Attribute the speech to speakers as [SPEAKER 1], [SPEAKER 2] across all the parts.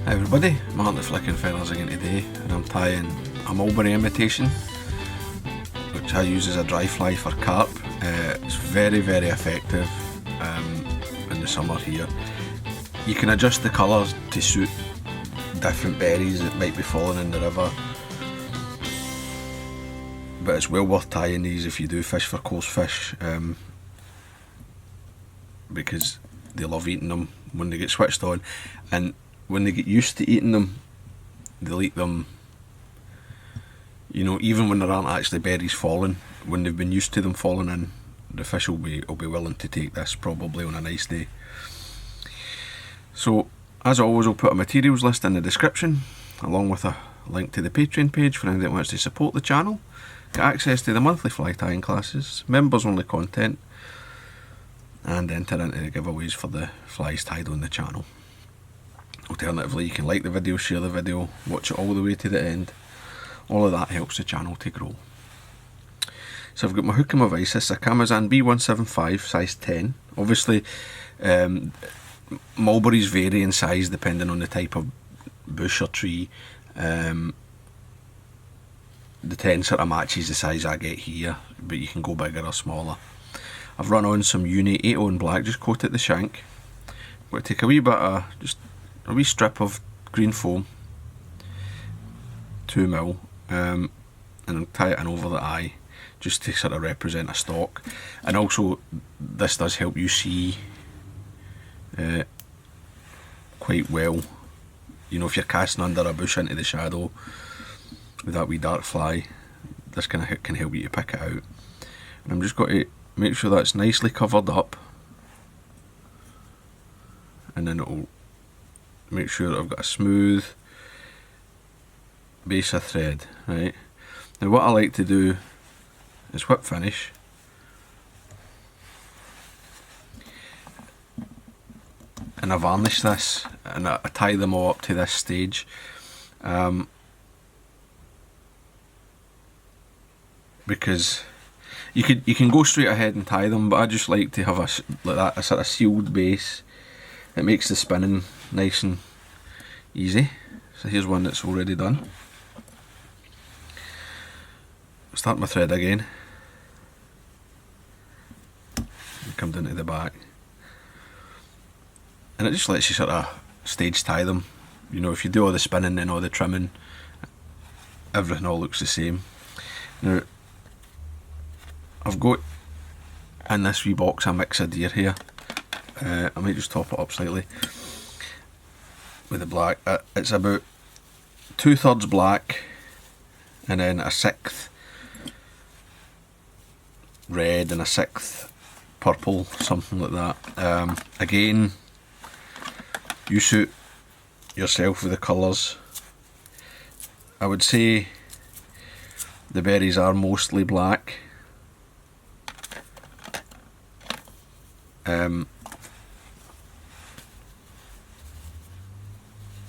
[SPEAKER 1] Hi everybody, Martyn the Flicking Feathers again today, and I'm tying a Mulberry imitation which I use as a dry fly for carp. It's very effective in the summer here. You can adjust the colours to suit different berries that might be falling in the river, but it's well worth tying these if you do fish for coarse fish, because they love eating them when they get switched on, and when they get used to eating them, they'll eat them, you know, even when there aren't actually berries falling. When they've been used to them falling in, the fish will be willing to take this probably on a nice day. So as always, I'll put a materials list in the description, along with a link to the Patreon page for anyone that wants to support the channel, get access to the monthly fly tying classes, members only content, and enter into the giveaways for the flies tied on the channel. Alternatively, you can like the video, share the video, watch it all the way to the end. All of that helps the channel to grow. So I've got my hook and my vise. This is a Camazan B175 size 10. Obviously mulberries vary in size depending on the type of bush or tree. The 10 sort of matches the size I get here, but you can go bigger or smaller. I've run on some uni ethafoam black, just coat at the shank. I'm going to take a wee bit of, just a wee strip of green foam, 2mm, and I'll tie it in over the eye just to sort of represent a stalk. And also this does help you see quite well, you know, if you're casting under a bush into the shadow with that wee dark fly, this kind of hook can help you to pick it out. And I'm just going to make sure that's nicely covered up, and then it'll make sure that I've got a smooth base of thread. Right, now what I like to do is whip finish, and I varnish this, and I tie them all up to this stage, because you can go straight ahead and tie them, but I just like to have a sort of sealed base. It makes the spinning nice and easy. So here's one that's already done. Start my thread again, and come down to the back, and it just lets you sort of stage tie them. You know, if you do all the spinning and all the trimming, everything all looks the same. Now I've got in this wee box a mix of deer here. I might just top it up slightly with the black. It's about 2/3 black and then a 1/6 red and a 1/6 purple, something like that. Again, you suit yourself with the colours. I would say the berries are mostly black.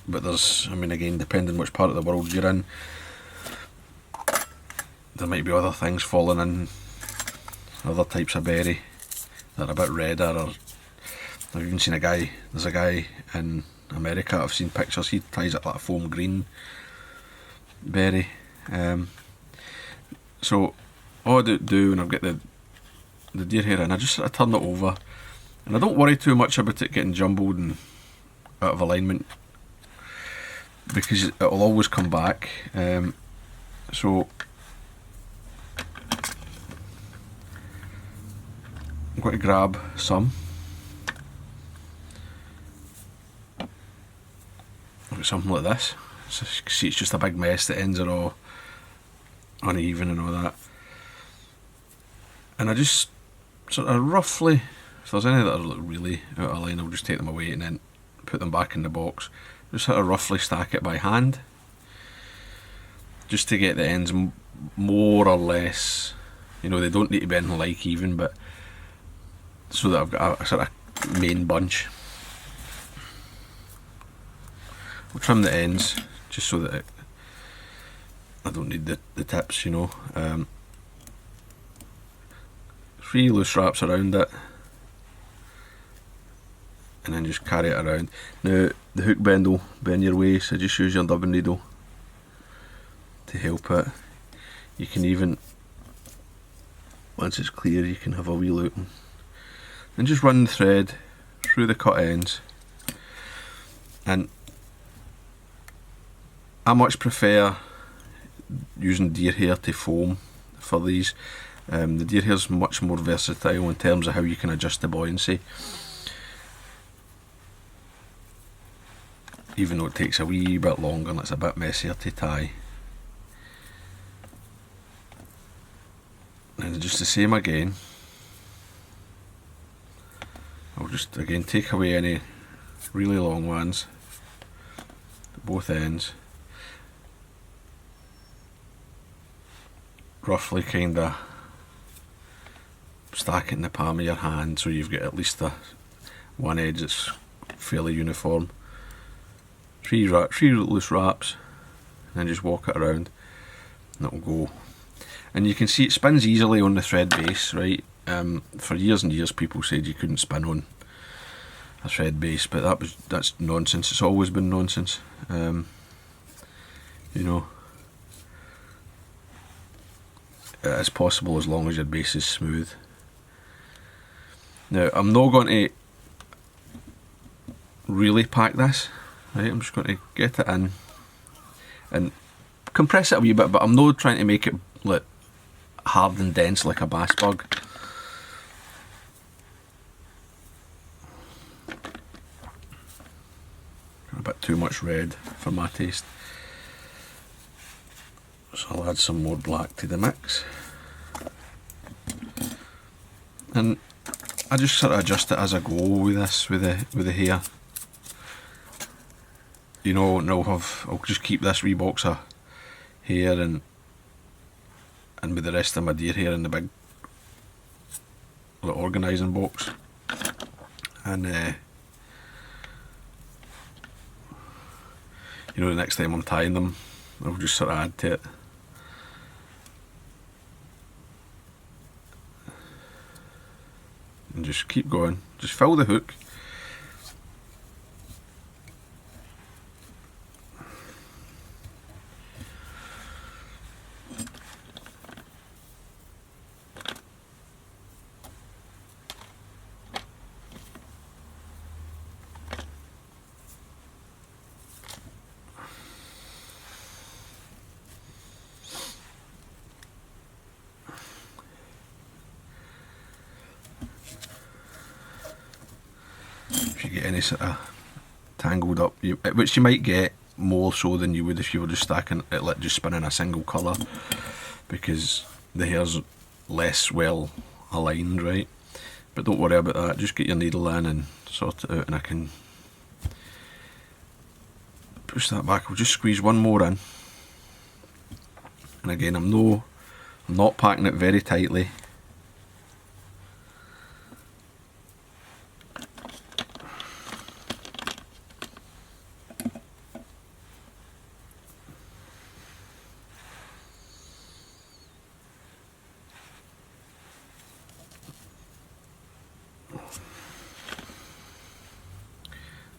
[SPEAKER 1] But there's, I mean, again, depending which part of the world you're in, there might be other things falling in, other types of berry that are a bit redder. Or I've even seen there's a guy in America, I've seen pictures, he ties it like a foam green berry. So all I do when I've got the deer hair in, I just sort of turn it over, and I don't worry too much about it getting jumbled and out of alignment, because it'll always come back. So I'm going to grab some. I've got something like this. So you can see it's just a big mess, the ends are all uneven and all that. And I just sort of roughly, if there's any that are really out of line, I'll just take them away and then put them back in the box. Just sort of roughly stack it by hand, just to get the ends more or less, you know, they don't need to be anything like even, but so that I've got a sort of main bunch. I'll trim the ends just so that I don't need the tips, you know. 3 loose wraps around it, and then just carry it around. Now the hook bend will bend your way, so just use your dubbing needle to help it. You can even, once it's clear, you can have a wee loop and just run the thread through the cut ends. And I much prefer using deer hair to foam for these. The deer hair is much more versatile in terms of how you can adjust the buoyancy, even though it takes a wee bit longer and it's a bit messier to tie. And just the same again, I'll just again take away any really long ones at both ends, roughly kinda stack it in the palm of your hand so you've got at least one edge that's fairly uniform. Three loose wraps, and then just walk it around and it'll go. And you can see it spins easily on the thread base, right? For years and years people said you couldn't spin on a thread base, but that's nonsense. It's always been nonsense. You know, it's possible as long as your base is smooth. Now I'm not going to really pack this, right? I'm just going to get it in and compress it a wee bit, but I'm not trying to make it like hard and dense like a bass bug. A bit too much red for my taste, so I'll add some more black to the mix. And I just sort of adjust it as I go with this, with the hair. You know, and I'll just keep this wee box of hair and with the rest of my deer hair in the big organising box. And you know, the next time I'm tying them, I'll just sort of add to it. And just keep going, just fill the hook. If you get any sort of tangled up, which you might get more so than you would if you were just stacking it, like just spinning a single colour, because the hair's less well aligned, right? But don't worry about that, just get your needle in and sort it out, and I can push that back. I'll just squeeze one more in, and again I'm not packing it very tightly.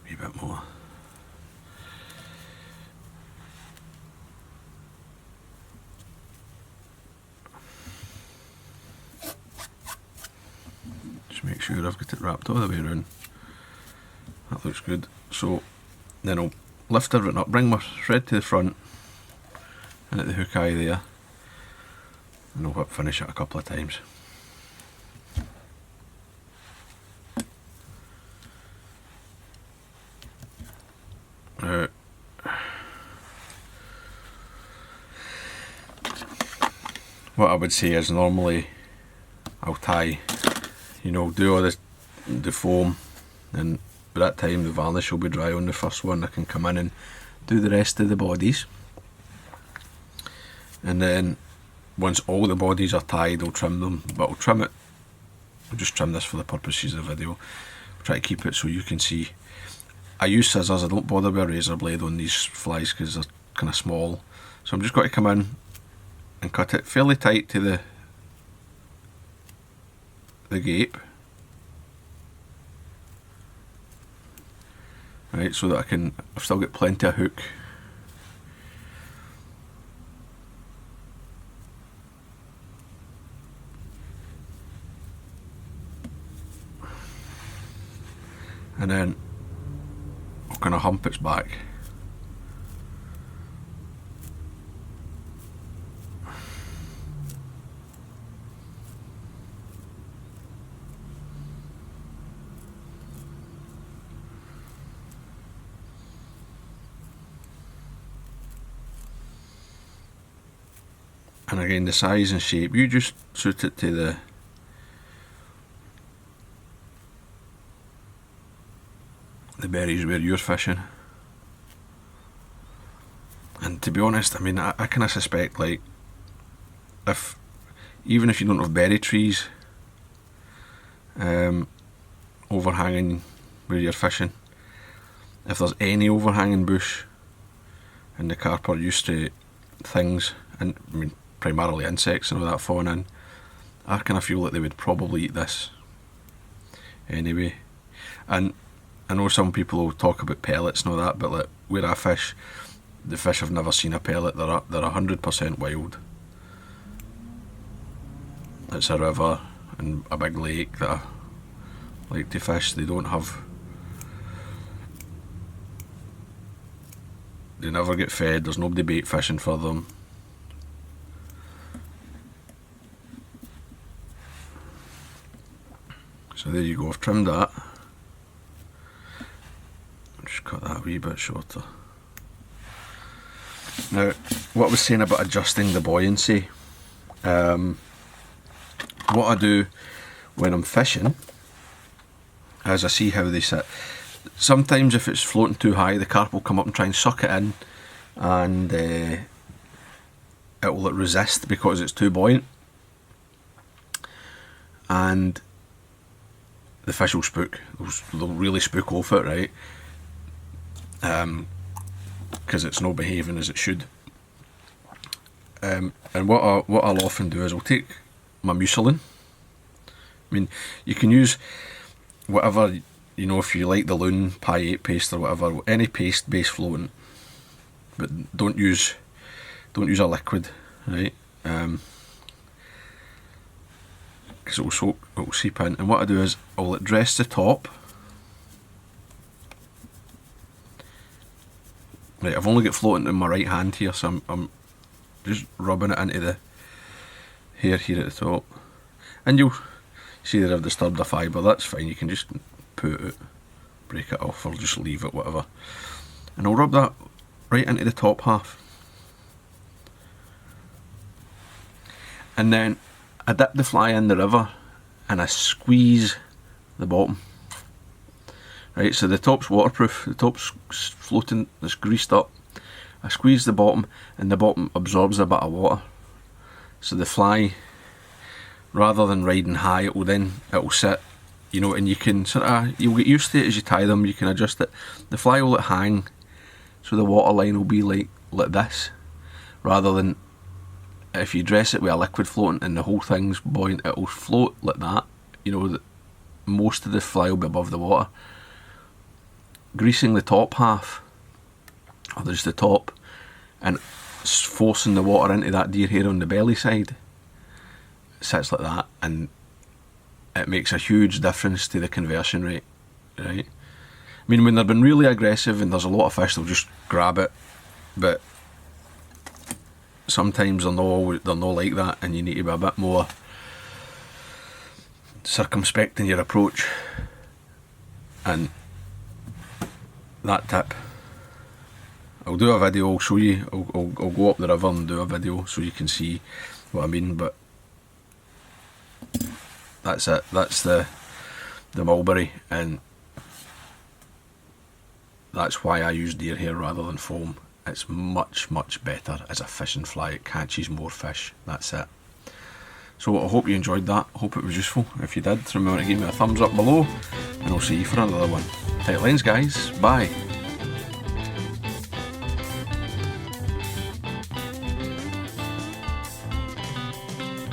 [SPEAKER 1] A bit more. Just make sure I've got it wrapped all the way around. That looks good. So then I'll lift everything up, bring my thread to the front and at the hook eye there, and I'll finish it a couple of times. What I would say is normally I'll tie, you know, do all the foam, and by that time the varnish will be dry on the first one. I can come in and do the rest of the bodies, and then once all the bodies are tied I'll trim them, but I'll just trim this for the purposes of the video. I'll try to keep it so you can see. I use scissors, I don't bother with a razor blade on these flies because they're kind of small, so I'm just going to come in and cut it fairly tight to the gape, right, so that I've still got plenty of hook. And then I'll kind of hump its back. And again, the size and shape, you just suit it to the berries where you're fishing. And to be honest, I mean, I kind of suspect, like, even if you don't have berry trees overhanging where you're fishing, if there's any overhanging bush and the carp are used to things, and I mean primarily insects and all that falling in, I kind of feel like they would probably eat this anyway. And I know some people will talk about pellets and all that, but like where I fish, the fish have never seen a pellet. They're 100% wild. It's a river and a big lake that I like to fish. They never get fed. There's nobody bait fishing for them. So there you go, I've trimmed that. I'll just cut that a wee bit shorter. Now, what I was saying about adjusting the buoyancy, what I do when I'm fishing is I see how they sit. Sometimes if it's floating too high, the carp will come up and try and suck it in, and it will resist because it's too buoyant, and the fish will spook. They'll really spook off it, right? Because it's not behaving as it should. And what I'll often do is I'll take my mucilin. I mean, you can use whatever, you know, if you like the loon pie 8 paste or whatever, any paste base floating, but don't use a liquid, right? Because it will seep in. And what I do is I'll dress the top. Right, I've only got floating in my right hand here, so I'm just rubbing it into the hair here at the top. And you'll see that I've disturbed the fibre. That's fine, you can just put it, break it off, or just leave it, whatever. And I'll rub that right into the top half. And then I dip the fly in the river and I squeeze the bottom. Right, so the top's waterproof, the top's floating, it's greased up. I squeeze the bottom and the bottom absorbs a bit of water. So the fly, rather than riding high, it'll sit, you know, and you can you'll get used to it as you tie them, you can adjust it. The fly will hang, so the water line will be like this, rather than if you dress it with a liquid floating and the whole thing's buoyant, it'll float like that. You know, most of the fly will be above the water. Greasing the top half, or just the top, and forcing the water into that deer hair on the belly side, it sits like that, and it makes a huge difference to the conversion rate, right? I mean, when they've been really aggressive and there's a lot of fish, they'll just grab it, but sometimes they're not like that, and you need to be a bit more circumspect in your approach. And that tip, I'll do a video, I'll show you, I'll go up the river and do a video so you can see what I mean, but that's it, that's the mulberry, and that's why I use deer hair rather than foam. It's much, much better as a fishing fly, it catches more fish, that's it. So I hope you enjoyed that, I hope it was useful. If you did, remember to give me a thumbs up below, and I'll see you for another one. Tight lines guys, bye.